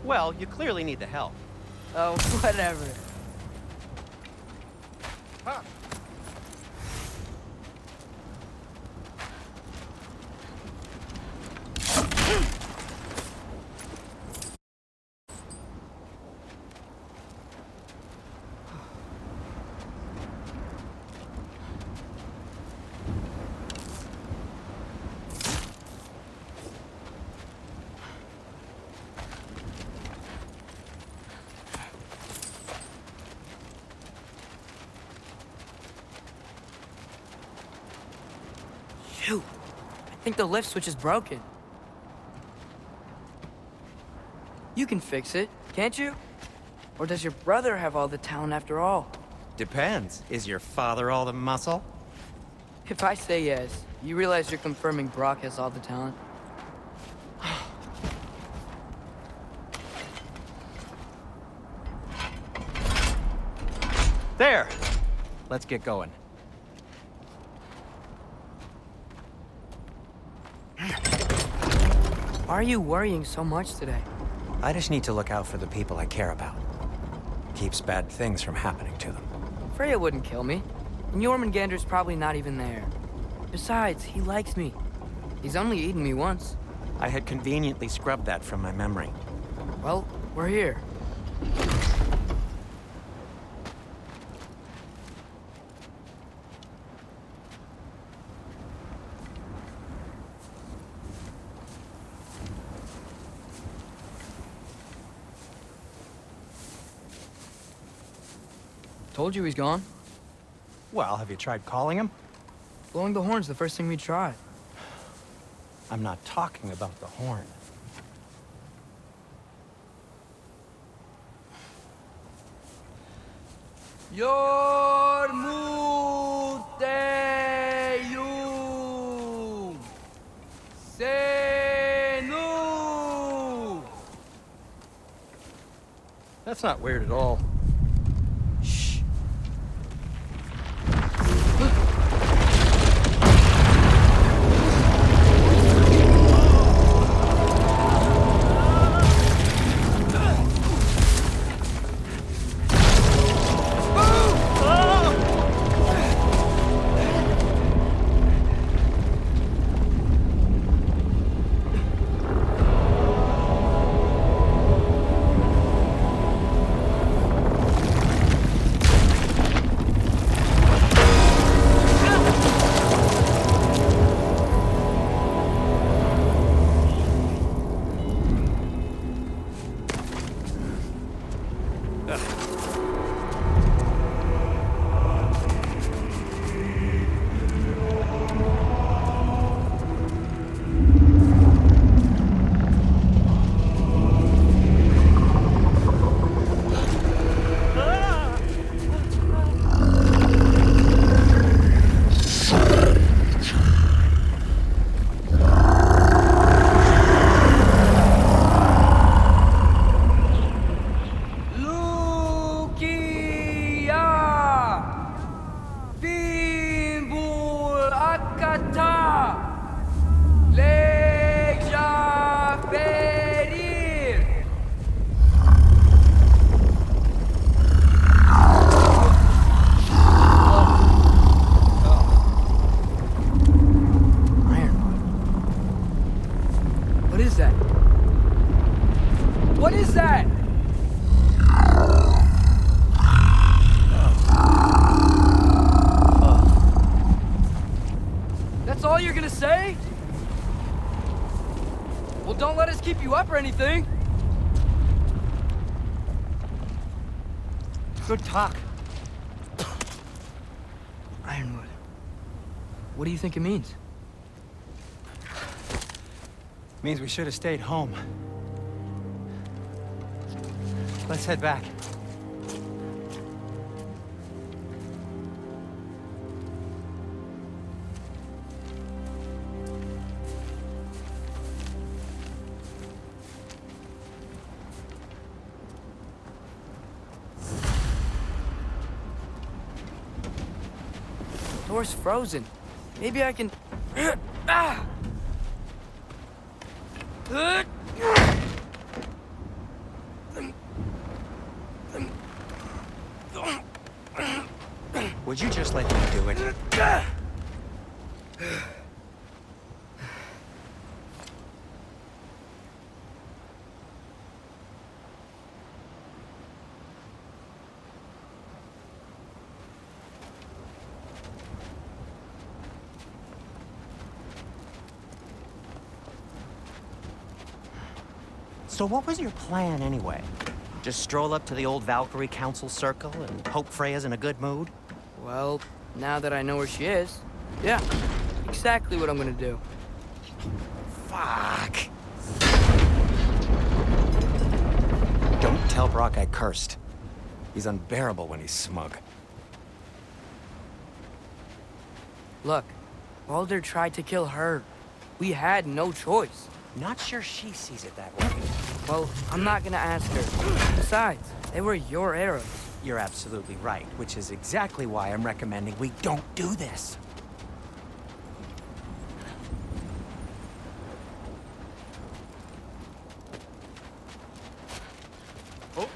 Well, you clearly need the help. Oh, whatever. Huh. Shoot, I think the lift switch is broken. You can fix it, can't you? Or does your brother have all the talent after all? Depends. Is your father all the muscle? If I say yes, you realize you're confirming Brock has all the talent? There! Let's get going. Why are you worrying so much today? I just need to look out for the people I care about. Keeps bad things from happening to them. Freya wouldn't kill me, and Jormungandr's probably not even there. Besides, he likes me. He's only eaten me once. I had conveniently scrubbed that from my memory. Well, we're here. Told you he's gone. Well, have you tried calling him? Blowing the horn's the first thing we tried. I'm not talking about the horn. Yormuteyum Senu. That's not weird at all. Shh. What is that? That's all you're gonna say? Well, don't let us keep you up or anything. Good talk. Ironwood. What do you think it means? Means we should have stayed home. Let's head back. Door's frozen. Maybe I can... Ah! Would you just let me do it? So what was your plan anyway? Just stroll up to the old Valkyrie Council circle and hope Freya's in a good mood? Well, now that I know where she is, yeah, exactly what I'm gonna do. Fuck. Don't tell Brock I cursed. He's unbearable when he's smug. Look, Baldur tried to kill her. We had no choice. Not sure she sees it that way. Well, I'm not gonna ask her. Besides, they were your arrows. You're absolutely right, which is exactly why I'm recommending we don't do this. Oh.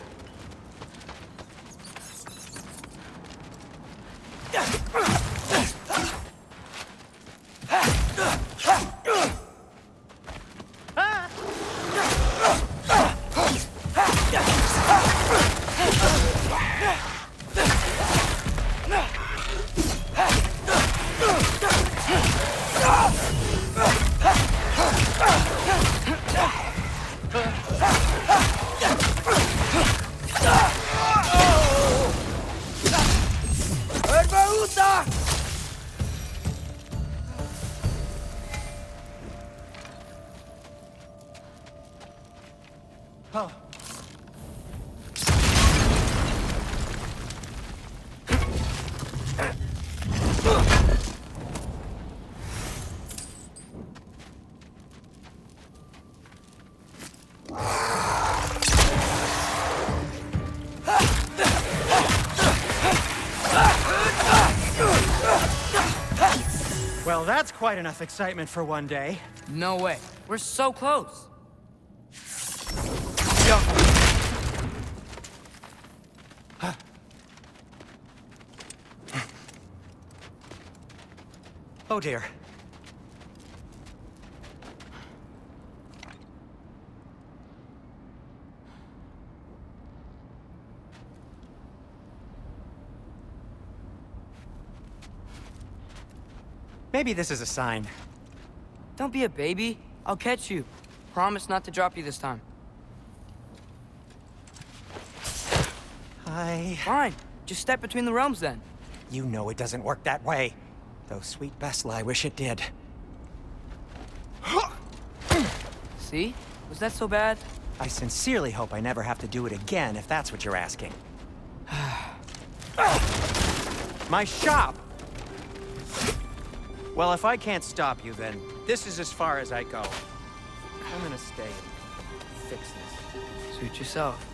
Oh. Well, that's quite enough excitement for one day. No way. We're so close. Oh dear. Maybe this is a sign. Don't be a baby. I'll catch you. Promise not to drop you this time. Fine. Just step between the realms then. You know it doesn't work that way. Though sweet Bessla, I wish it did. See? Was that so bad? I sincerely hope I never have to do it again, if that's what you're asking. My shop! Well, if I can't stop you, then this is as far as I go. I'm gonna stay and fix this. Suit yourself.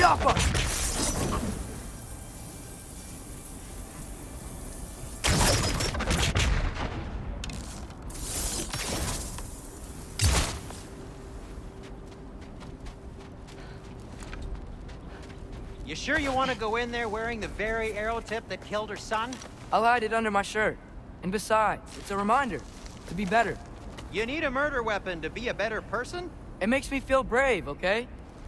off us! You sure you want to go in there wearing the very arrow tip that killed her son? I'll hide it under my shirt. And besides, it's a reminder to be better. You need a murder weapon to be a better person? It makes me feel brave, okay?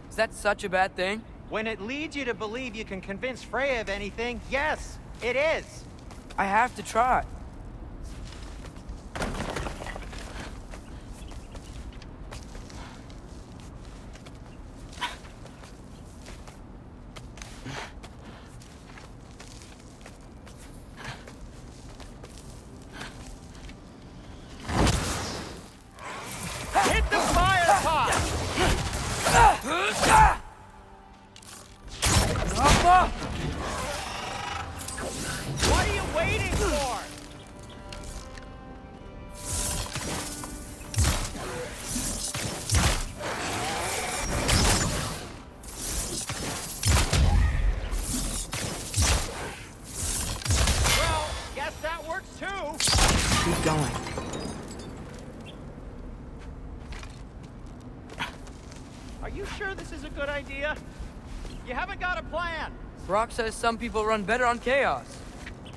Is that such a bad thing? When it leads you to believe you can convince Freya of anything, yes, it is. I have to try. Hit the fire pot! What are you waiting for? Well, guess that works too. Keep going. Are you sure this is a good idea? You haven't got a plan. Brock says some people run better on chaos.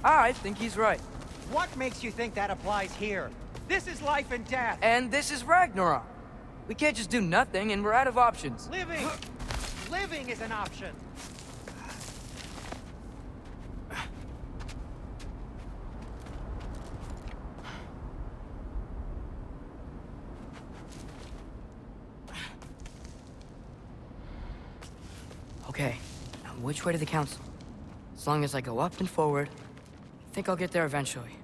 I think he's right. What makes you think that applies here? This is life and death. And this is Ragnarok. We can't just do nothing, and we're out of options. Living is an option. Okay, now which way to the council? As long as I go up and forward, I think I'll get there eventually.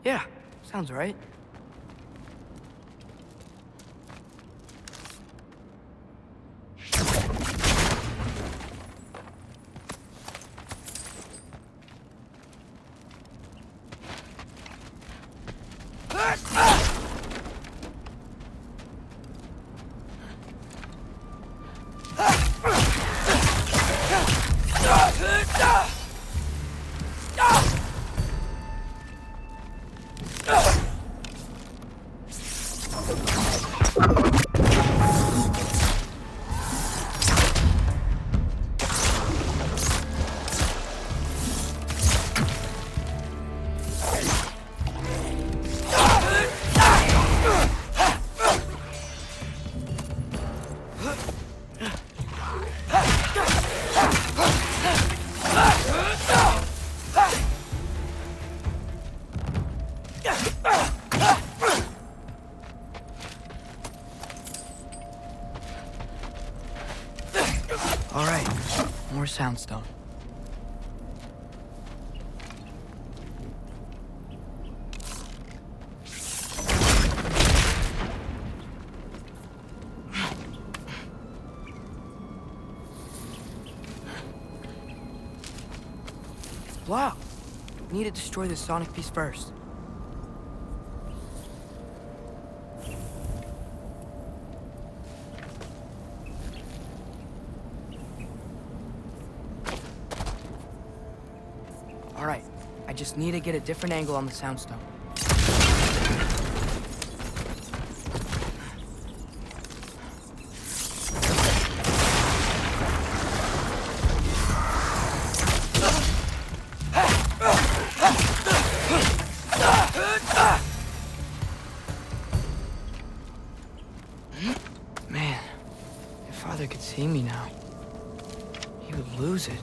Yeah, sounds right. All right, more soundstone. It's blocked. We need to destroy the sonic piece first. All right, I just need to get a different angle on the soundstone. Man, if Father could see me now, he would lose it.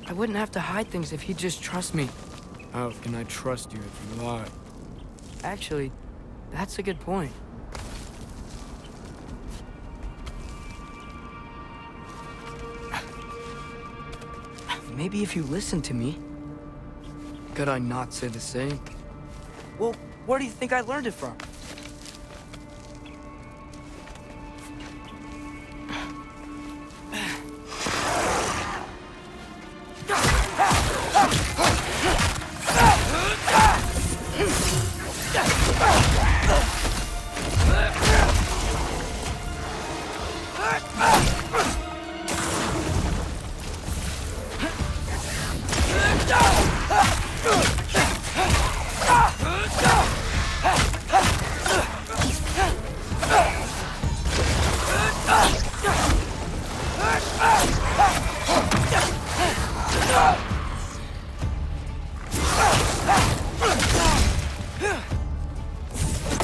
I wouldn't have to hide things if he'd just trust me. How can I trust you if you lie? Actually, that's a good point. Maybe if you listen to me. Could I not say the same? Well, where do you think I learned it from?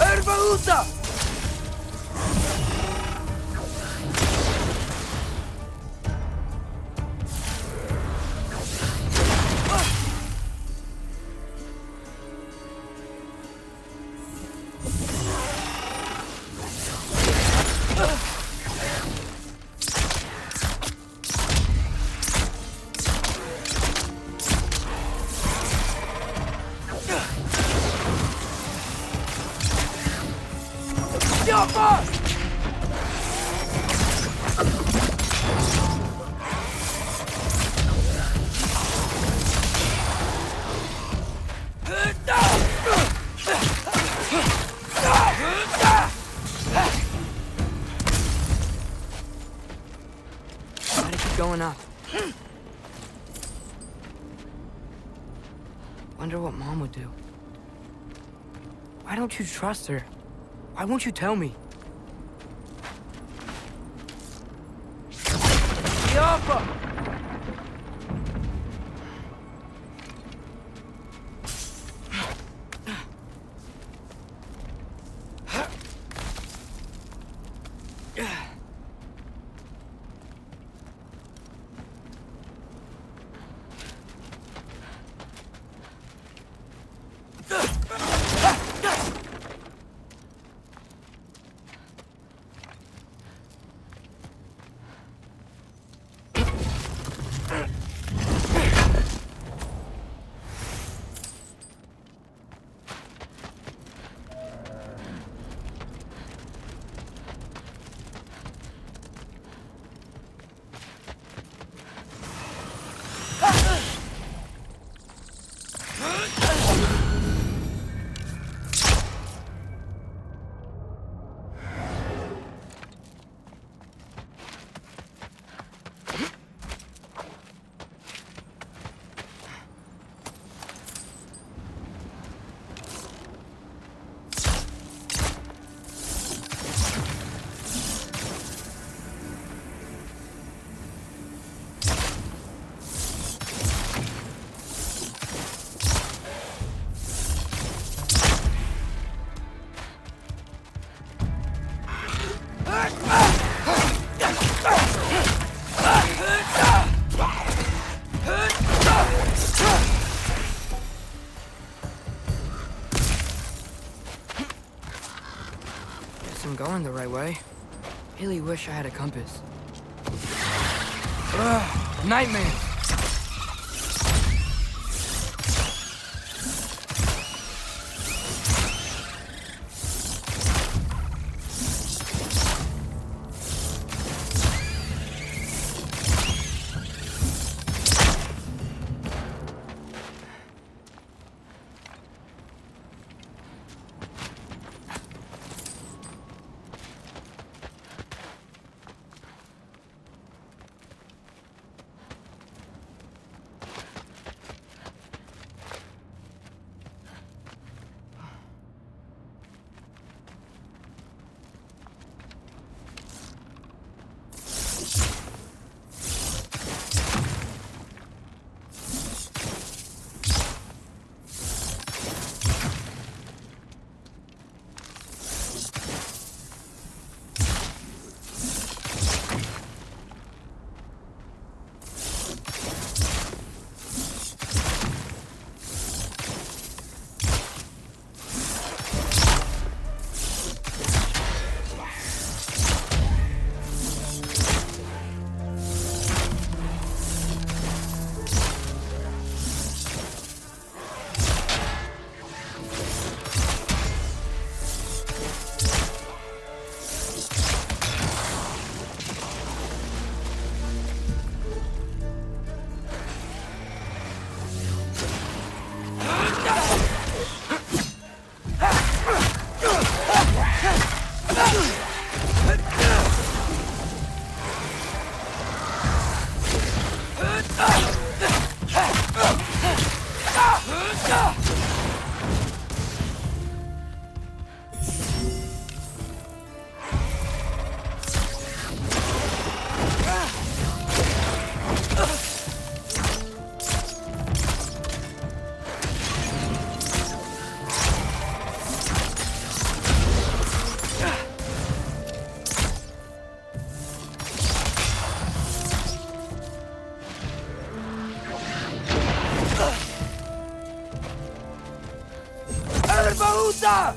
Erbaúta! Gotta keep going up. Wonder what Mom would do. Why don't you trust her? Why won't you tell me? Yoppa! I'm going the right way. Really wish I had a compass. Ugh, nightmare! Medusa!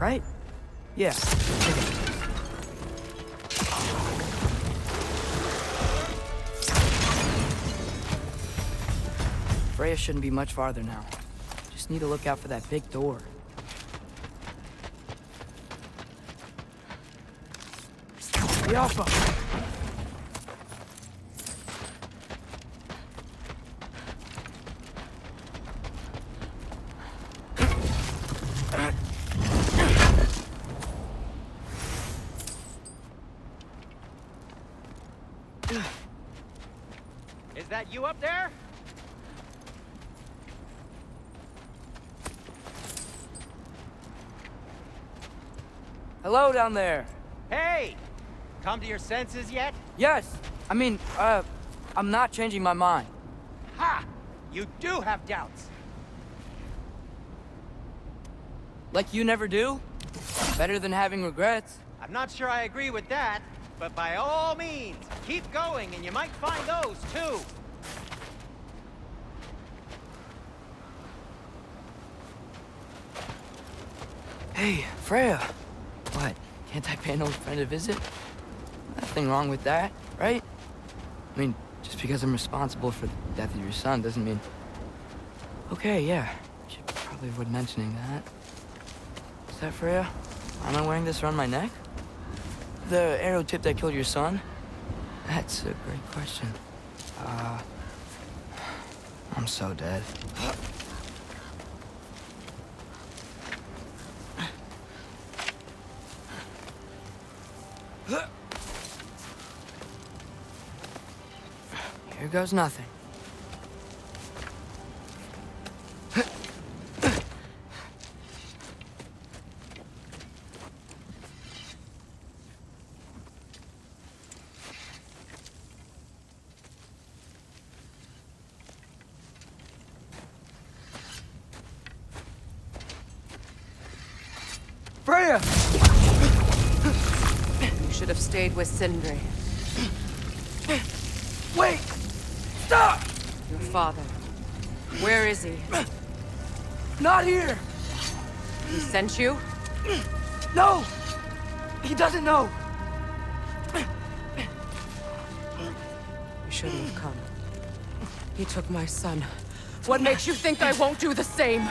Right? Yeah. Freya shouldn't be much farther now. Just need to look out for that big door. The Alpha! Is that you up there? Hello down there. Hey! Come to your senses yet? Yes. I mean, I'm not changing my mind. Ha! You do have doubts. Like you never do? Better than having regrets. I'm not sure I agree with that, but by all means, keep going and you might find those too. Hey, Freya. What? Can't I pay an old friend a visit? Nothing wrong with that, right? I mean, just because I'm responsible for the death of your son doesn't mean... Okay, yeah. Should probably avoid mentioning that. Is that Freya? Am I wearing this around my neck? The arrow tip that killed your son? That's a great question. I'm so dead. Here goes nothing. Freya! You should have stayed with Sindri. Wait! Stop! Your father. Where is he? Not here! He sent you? No! He doesn't know! You shouldn't have come. He took my son. What makes you think I won't do the same?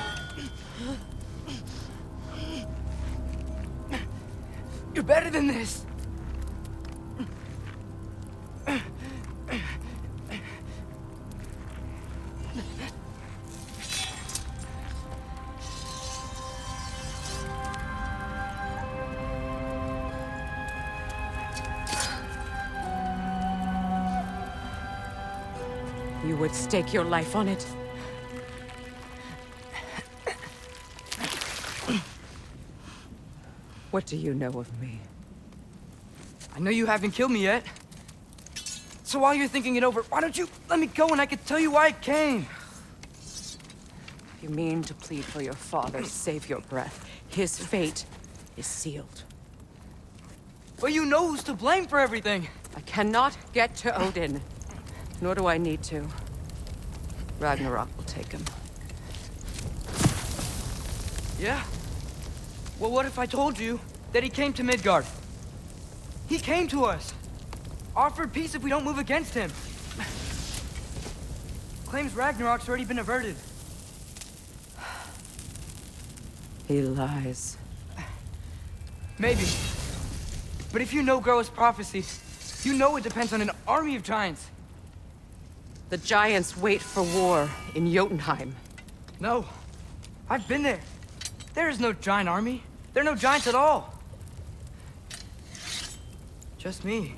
You're better than this! You would stake your life on it? What do you know of me? I know you haven't killed me yet. So while you're thinking it over, why don't you let me go and I can tell you why I came? You mean to plead for your father, save your breath. His fate is sealed. But you know who's to blame for everything. I cannot get to Odin. Nor do I need to. Ragnarok will take him. Yeah? Well, what if I told you that he came to Midgard? He came to us! Offered peace if we don't move against him! Claims Ragnarok's already been averted. He lies. Maybe. But if you know Groa's prophecy, you know it depends on an army of giants. The giants wait for war in Jotunheim. No. I've been there. There is no giant army. There are no giants at all. Just me.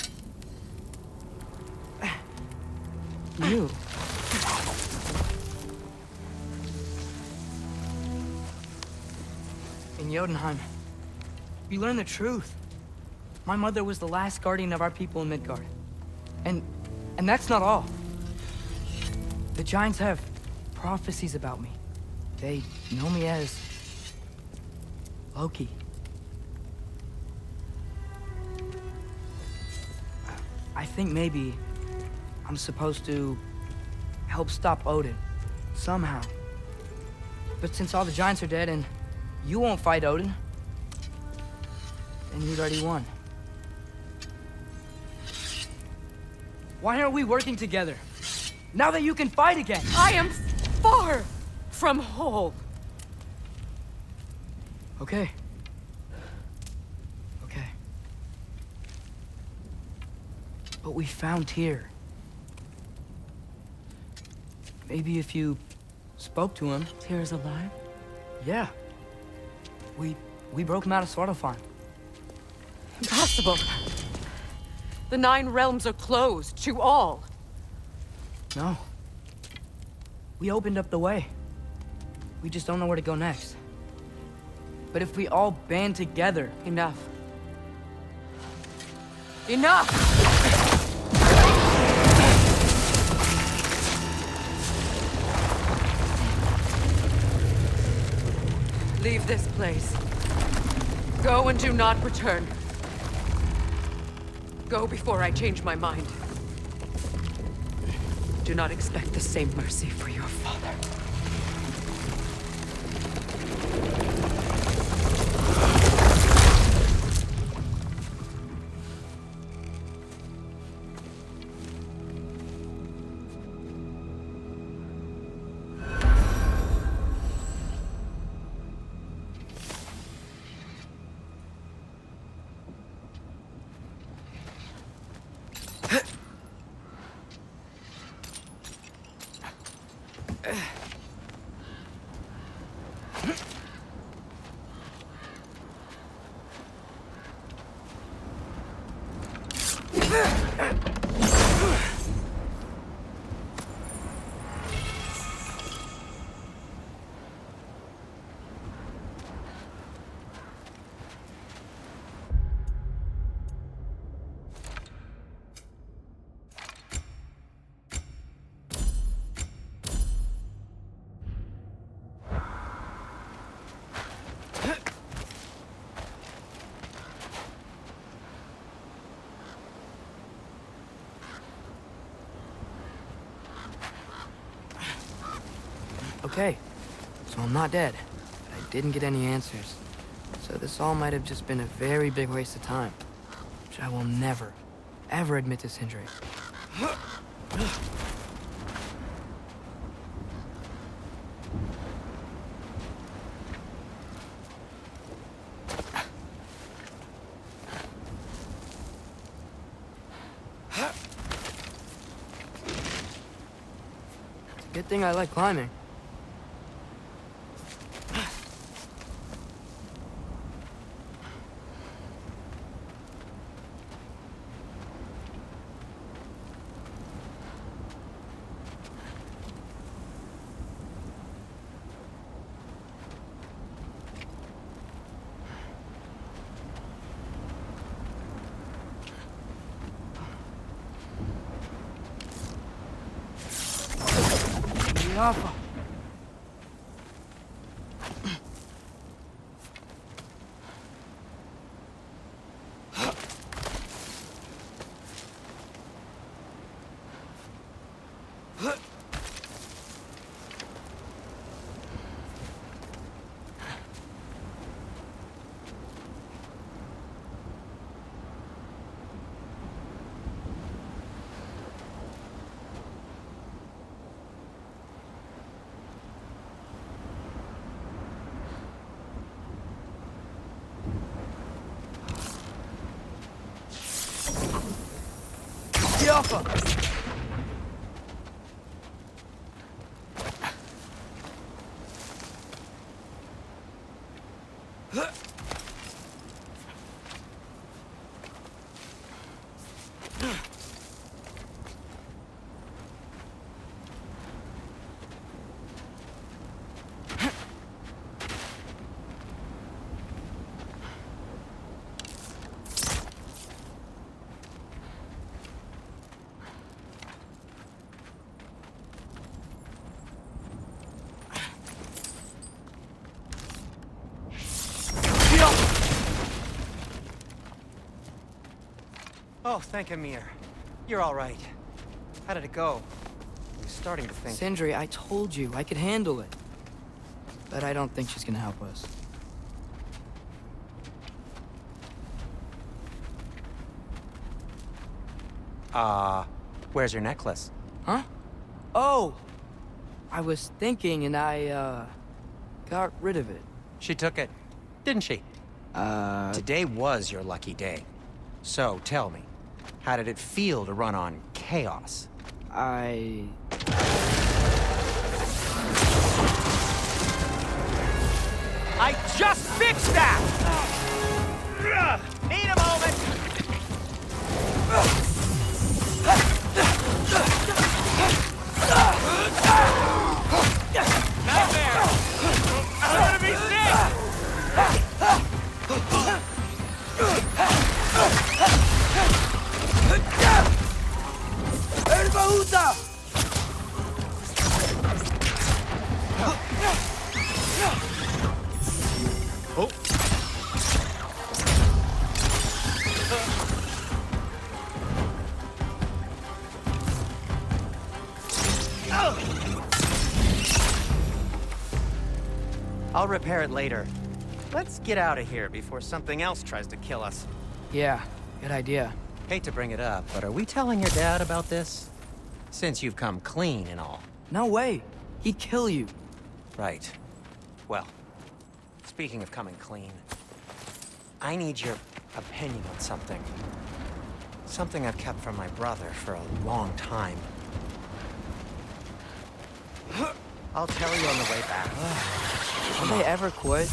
You. In Jotunheim, we learn the truth. My mother was the last guardian of our people in Midgard. And that's not all. The giants have prophecies about me. They know me as Loki. I think maybe I'm supposed to help stop Odin, somehow. But since all the giants are dead and you won't fight Odin, then he's already won. Why aren't we working together? Now that you can fight again! I am far from whole. Okay. Okay. But we found Tyr. Maybe if you spoke to him... Tyr's alive? Yeah. We broke him out of Svartalfheim. Impossible. The 9 realms are closed to all. No. We opened up the way. We just don't know where to go next. But if we all band together... Enough. Enough! Leave this place. Go and do not return. Go before I change my mind. Do not expect the same mercy for your father. Okay, so I'm not dead. I didn't get any answers. So this all might have just been a very big waste of time. Which I will never, ever admit to Sindri. It's a good thing I like climbing. Rafa. off her! Oh, thank Amir. You're all right. How did it go? I was starting to think... Sindri, I told you I could handle it. But I don't think she's gonna help us. Where's your necklace? Huh? Oh! I was thinking and I, got rid of it. She took it, didn't she? Today was your lucky day. So, tell me, how did it feel to run on chaos? I just fixed that! Need a moment! Nightmare! I'm gonna be Oh. I'll repair it later. Let's get out of here before something else tries to kill us. Yeah, good idea. Hate to bring it up, but are we telling your dad about this? Since you've come clean and all. No way. He'd kill you. Right. Well, speaking of coming clean, I need your opinion on something. Something I've kept from my brother for a long time. I'll tell you on the way back. Will they ever quit?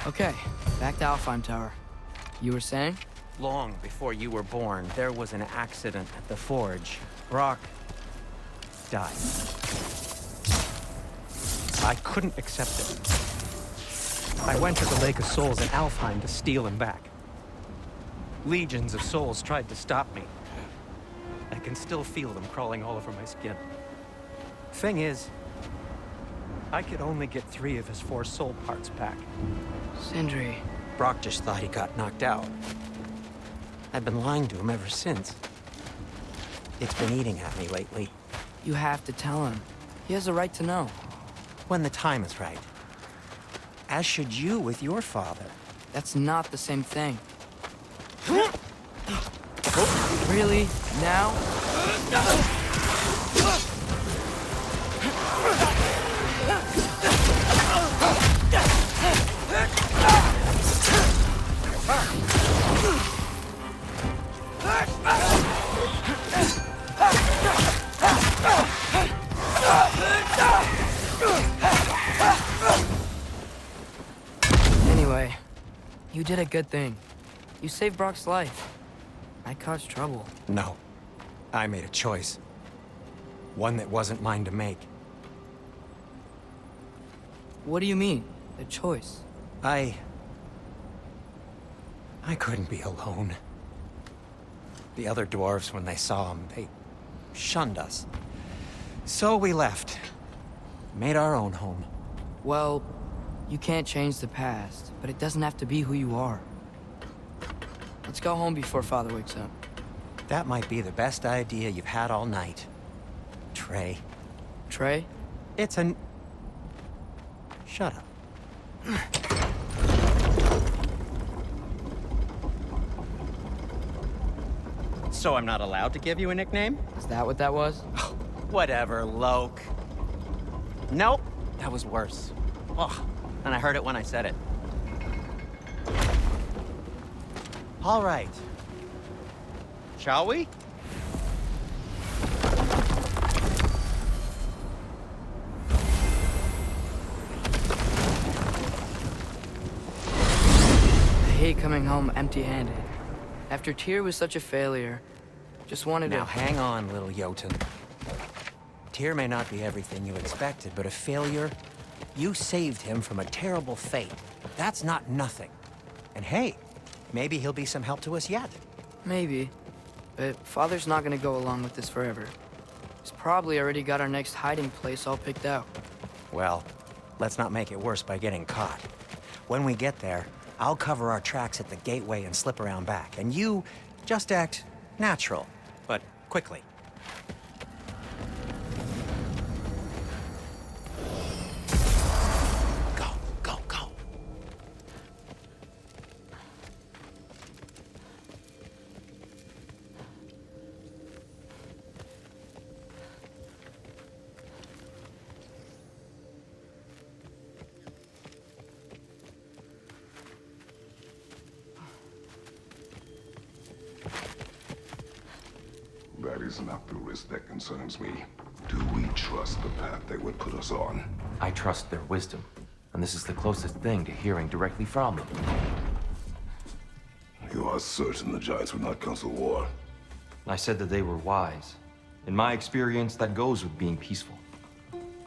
Okay, back to Alfheim Tower. You were saying? Long before you were born, there was an accident at the forge. Brock died. I couldn't accept it. I went to the Lake of Souls in Alfheim to steal him back. Legions of souls tried to stop me. I can still feel them crawling all over my skin. Thing is, I could only get 3 of his 4 soul parts back. Sindri. Brock just thought he got knocked out. I've been lying to him ever since. It's been eating at me lately. You have to tell him. He has a right to know. When the time is right. As should you with your father. That's not the same thing. Really? Now? Anyway, you did a good thing. You saved Brock's life. I caused trouble. No. I made a choice. One that wasn't mine to make. What do you mean? A choice? I couldn't be alone. The other dwarves, when they saw him, they shunned us. So we left. Made our own home. Well, you can't change the past, but it doesn't have to be who you are. Let's go home before Father wakes up. That might be the best idea you've had all night. Trey. Trey? It's an... Shut up. So I'm not allowed to give you a nickname? Is that what that was? Whatever, Loke. Nope, that was worse. Ugh, and I heard it when I said it. All right. Shall we? I hate coming home empty-handed. After Tyr was such a failure, just wanted Now to... hang on, little Jotun. Tyr may not be everything you expected, but a failure? You saved him from a terrible fate. That's not nothing. And hey, maybe he'll be some help to us yet. Maybe. But Father's not gonna go along with this forever. He's probably already got our next hiding place all picked out. Well, let's not make it worse by getting caught. When we get there, I'll cover our tracks at the gateway and slip around back. And you just act natural, but quickly. Go, go, go. That is not the risk that concerns me. Do we trust the path they would put us on? I trust their wisdom, and this is the closest thing to hearing directly from them. You are certain the Giants would not counsel war? I said that they were wise. In my experience, that goes with being peaceful.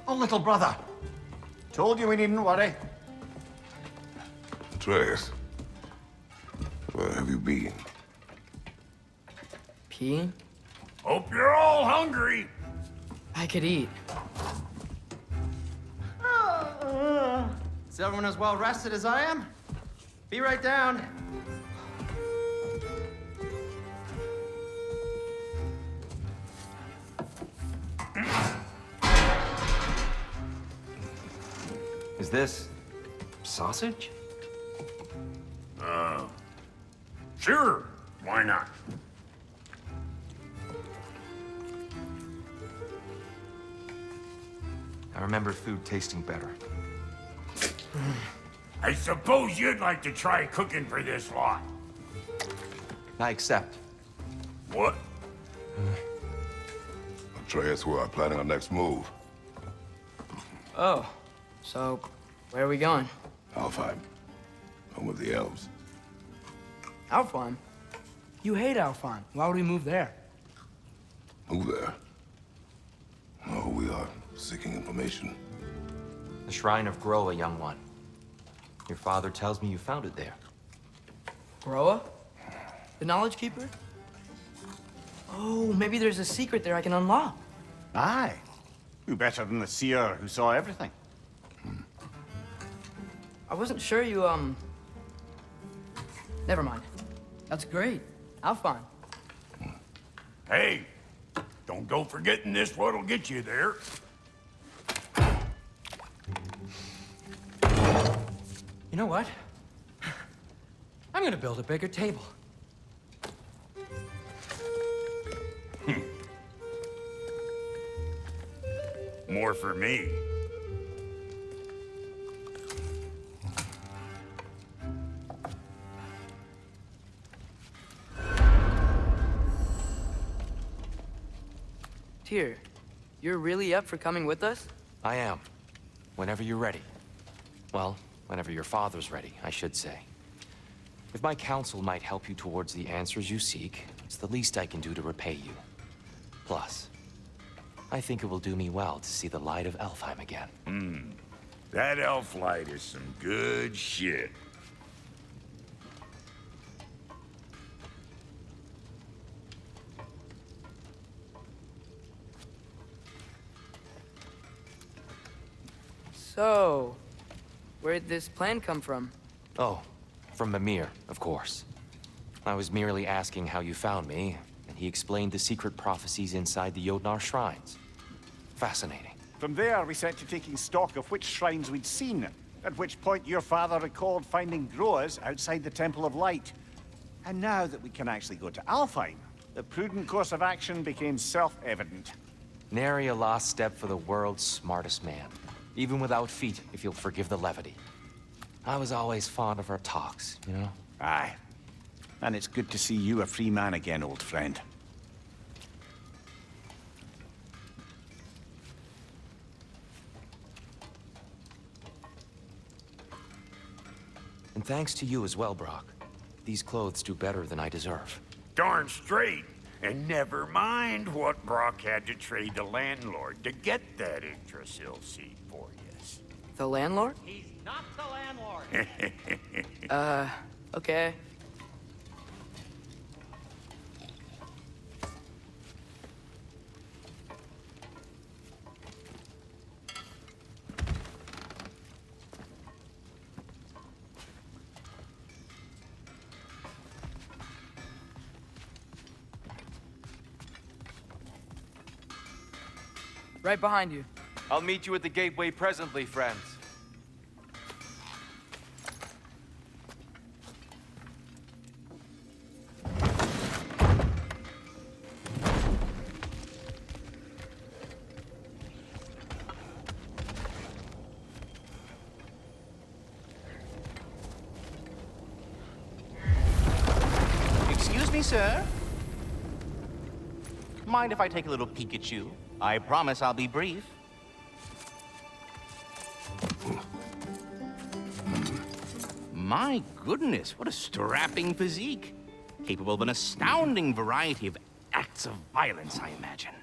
Oh, little brother. Told you we needn't worry. Atreus, where have you been? Peeing? Hope you're all hungry. I could eat. Is everyone as well rested as I am? Be right down. Is this sausage? Sure, why not? I remember food tasting better. I suppose you'd like to try cooking for this lot. I accept. What? Atreus, we are planning our next move. Oh, so where are we going? Alfheim, home of the elves. Alfheim? You hate Alfheim. Why would we move there? Move there? No, we are seeking information. The Shrine of Groa, young one. Your father tells me you found it there. Groa? The Knowledge Keeper? Oh, maybe there's a secret there I can unlock. Aye. Who better than the seer who saw everything? I wasn't sure you, Never mind. That's great. Alfheim. Hey, don't go forgetting this what'll get you there. You know what? I'm gonna build a bigger table. More for me. Tyr, you're really up for coming with us? I am. Whenever you're ready. Well, whenever your father's ready, I should say. If my counsel might help you towards the answers you seek, it's the least I can do to repay you. Plus, I think it will do me well to see the light of Alfheim again. That elf light is some good shit. So, where'd this plan come from? Oh, from Mimir, of course. I was merely asking how you found me, and he explained the secret prophecies inside the Jotnar shrines. Fascinating. From there, we set to taking stock of which shrines we'd seen, at which point your father recalled finding growers outside the Temple of Light. And now that we can actually go to Alfheim, the prudent course of action became self-evident. Nary a lost step for the world's smartest man. Even without feet, if you'll forgive the levity. I was always fond of our talks, you know? Aye. And it's good to see you a free man again, old friend. And thanks to you as well, Brock. These clothes do better than I deserve. Darn straight. And never mind what Brock had to trade the landlord to get that Yggdrasil seed for you. The landlord? He's not the landlord. Okay. Right behind you. I'll meet you at the gateway presently, friends. Excuse me, sir. Mind if I take a little peek at you? I promise I'll be brief. My goodness, what a strapping physique. Capable of an astounding variety of acts of violence, I imagine.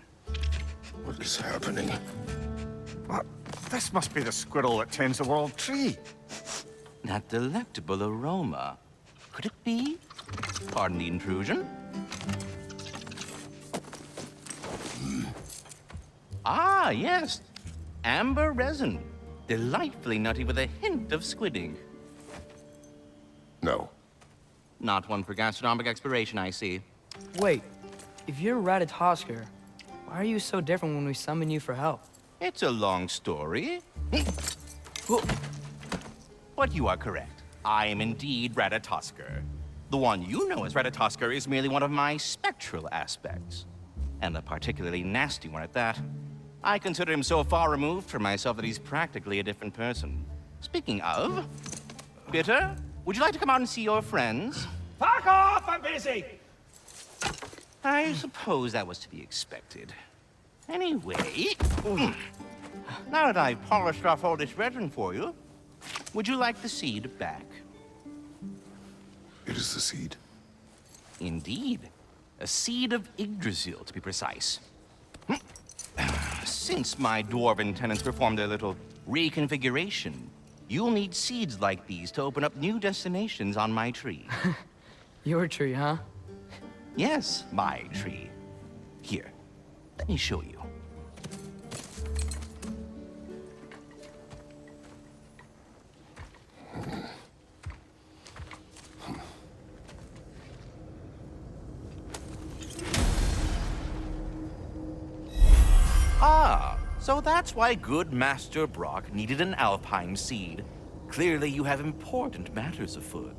What is happening? What? This must be the squirrel that tends the world tree. That delectable aroma. Could it be? Pardon the intrusion. Ah, yes. Amber resin. Delightfully nutty with a hint of squidding. No. Not one for gastronomic exploration, I see. Wait, if you're Ratatoskr, why are you so different when we summon you for help? It's a long story. But you are correct. I am indeed Ratatoskr. The one you know as Ratatoskr is merely one of my spectral aspects. And a particularly nasty one at that. I consider him so far removed from myself that he's practically a different person. Speaking of, Bitter, would you like to come out and see your friends? Fuck off! I'm busy! I suppose that was to be expected. Anyway, now that I've polished off all this resin for you, would you like the seed back? It is the seed. Indeed. A seed of Yggdrasil, to be precise. Since my dwarven tenants performed their little reconfiguration, you'll need seeds like these to open up new destinations on my tree. Your tree, huh? Yes, my tree. Here, let me show you. Ah, so that's why good Master Brock needed an Alpine seed. Clearly you have important matters afoot.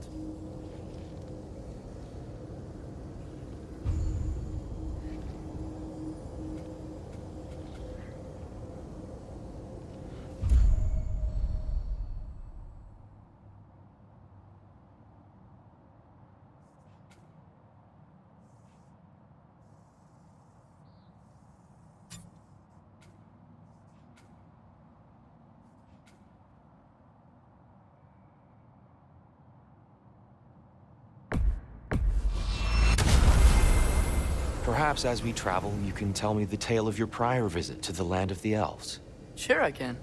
Perhaps as we travel, you can tell me the tale of your prior visit to the land of the elves. Sure I can.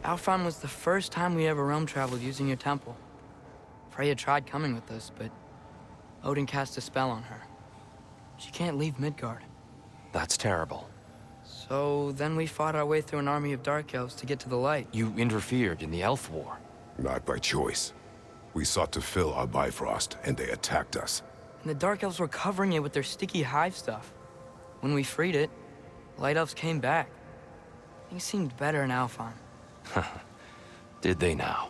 Alfheim was the first time we ever realm traveled using your temple. Freya tried coming with us, but Odin cast a spell on her. She can't leave Midgard. That's terrible. So then we fought our way through an army of dark elves to get to the light. You interfered in the Elf War. Not by choice. We sought to fill our Bifrost, and they attacked us. And the dark elves were covering it with their sticky hive stuff. When we freed it, light elves came back. Things seemed better in Alfheim. Did they now?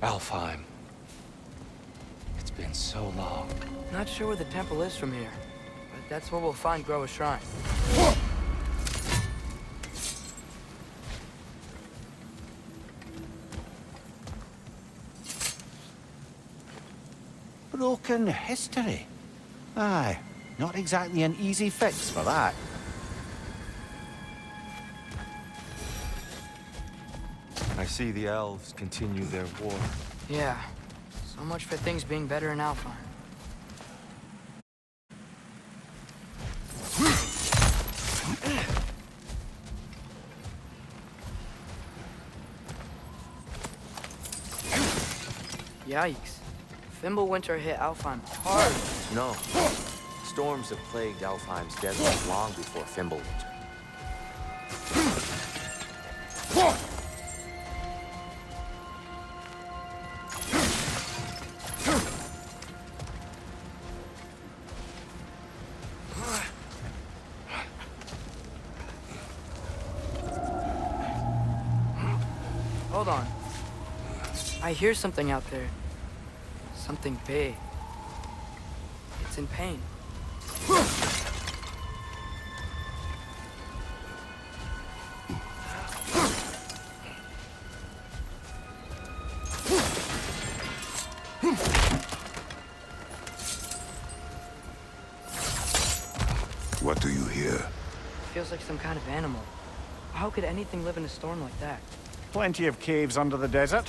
Alfheim. It's been so long. Not sure where the temple is from here, but that's where we'll find Groa's shrine. Broken history. Aye, not exactly an easy fix for that. I see the elves continue their war. Yeah, so much for things being better in Alfheim. Yikes. Fimbulwinter hit Alfheim hard. No. Storms have plagued Alfheim's desert long before Fimbulwinter. Hold on. I hear something out there. Something big. It's in pain. What do you hear? Feels like some kind of animal. How could anything live in a storm like that? Plenty of caves under the desert.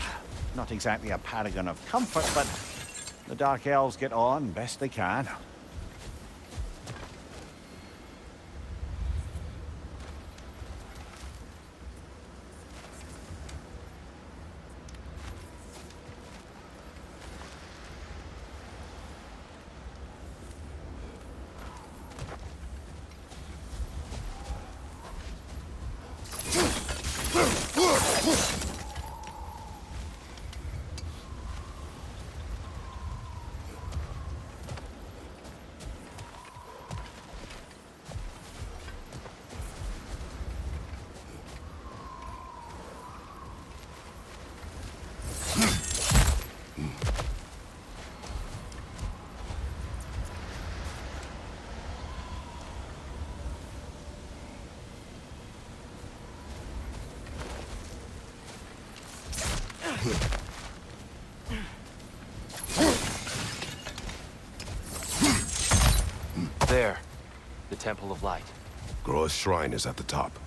Not exactly a paragon of comfort, but the Dark Elves get on best they can. There. The Temple of Light. Groa's shrine is at the top.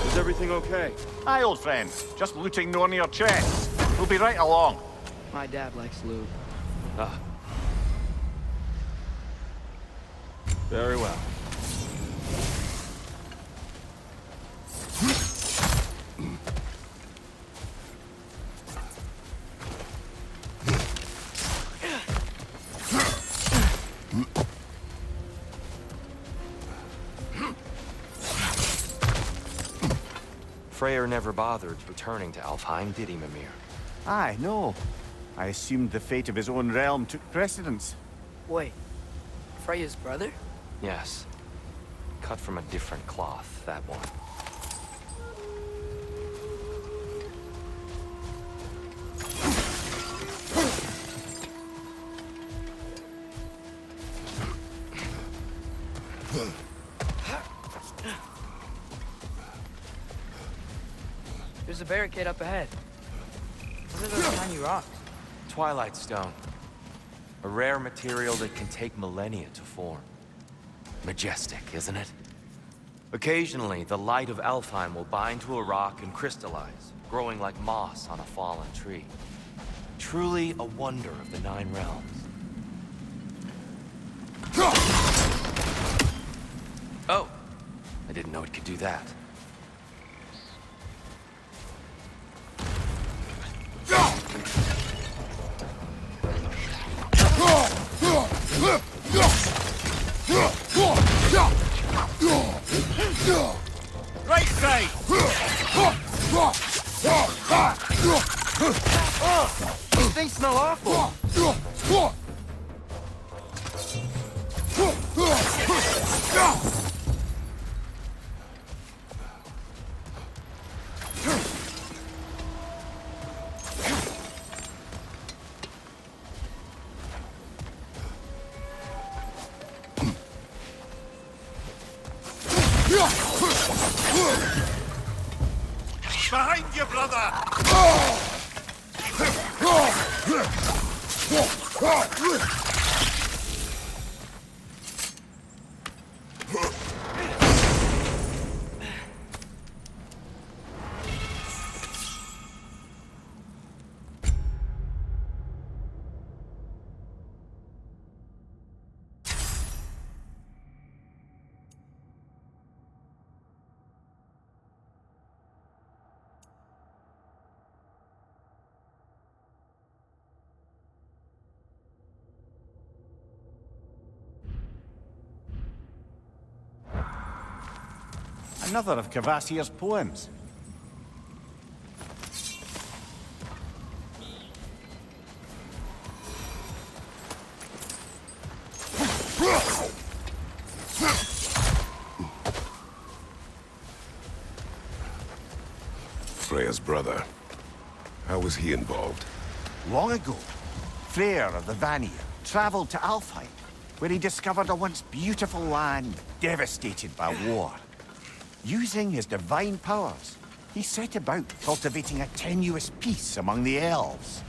Is everything okay? Aye, old friend. Just looting no on your chest. We'll be right along. My dad likes loot. Ah, Very well. Freyr never bothered returning to Alfheim, did he, Mimir? Aye, no. I assumed the fate of his own realm took precedence. Wait, Freya's brother? Yes. Cut from a different cloth, that one. There's a barricade up ahead. What are those tiny rocks? Twilight Stone. A rare material that can take millennia to form. Majestic, isn't it? Occasionally, the light of Alfheim will bind to a rock and crystallize, growing like moss on a fallen tree. Truly a wonder of the Nine Realms. Oh! I didn't know it could do that. Right side! These things smell awful! Behind you, brother! Another of Kvasir's poems. Freya's brother. How was he involved? Long ago, Freyr of the Vanir traveled to Alfheim, where he discovered a once beautiful land devastated by war. Using his divine powers, he set about cultivating a tenuous peace among the elves.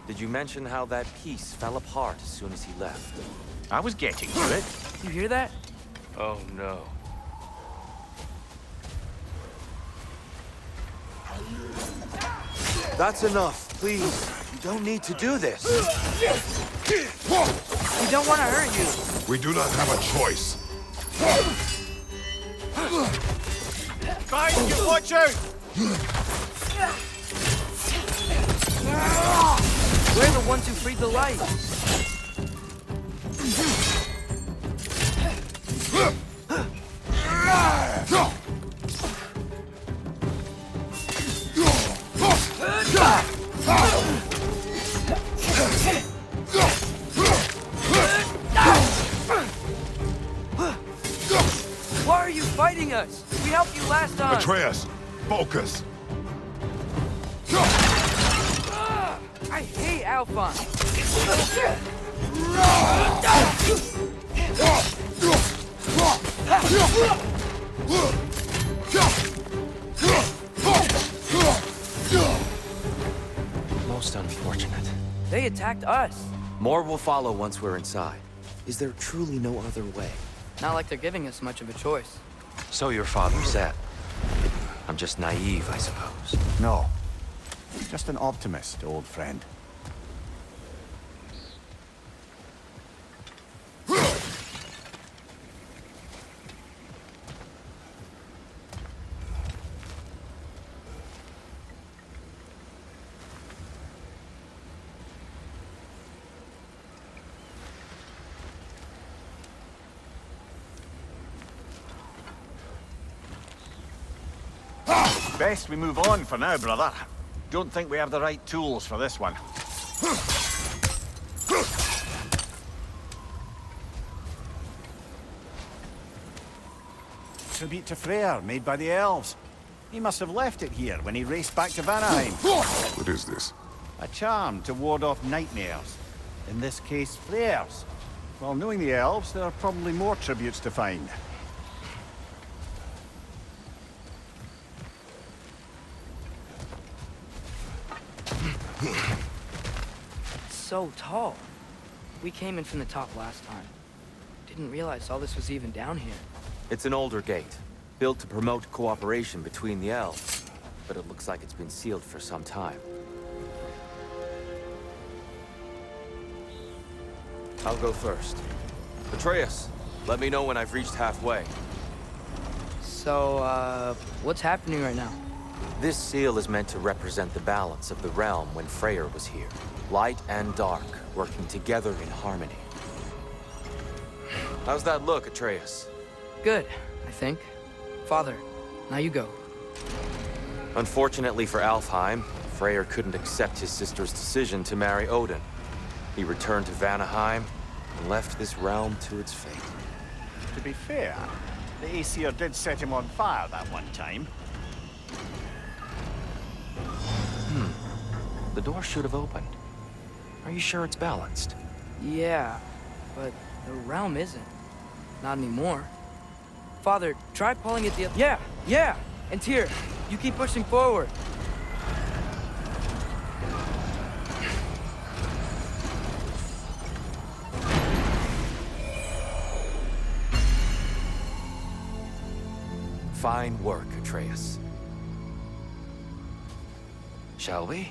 Did you mention how that piece fell apart as soon as he left? I was getting to it. You hear that? Oh no. That's enough, please. You don't need to do this. We don't want to hurt you. We do not have a choice. Behind you, watch out! We're the ones who freed the light. Why are you fighting us? We helped you last time. Atreus, focus. I hate Alphonse. Most unfortunate. They attacked us. More will follow once we're inside. Is there truly no other way? Not like they're giving us much of a choice. So your father said. I'm just naive, I suppose. No. Just an optimist, old friend. Best we move on for now, brother. Don't think we have the right tools for this one. Tribute to Freyr, made by the elves. He must have left it here when he raced back to Vanaheim. What is this? A charm to ward off nightmares. In this case, Freyr's. Well, knowing the elves, there are probably more tributes to find. It's so tall. We came in from the top last time. Didn't realize all this was even down here. It's an older gate, built to promote cooperation between the elves. But it looks like it's been sealed for some time. I'll go first. Atreus, let me know when I've reached halfway. So, what's happening right now? This seal is meant to represent the balance of the realm when Freyr was here. Light and dark, working together in harmony. How's that look, Atreus? Good, I think. Father, now you go. Unfortunately for Alfheim, Freyr couldn't accept his sister's decision to marry Odin. He returned to Vanaheim and left this realm to its fate. To be fair, the Aesir did set him on fire that one time. The door should have opened. Are you sure it's balanced? Yeah, but the realm isn't. Not anymore. Father, try pulling it the other... Yeah! And Tyr, you keep pushing forward. Fine work, Atreus. Shall we?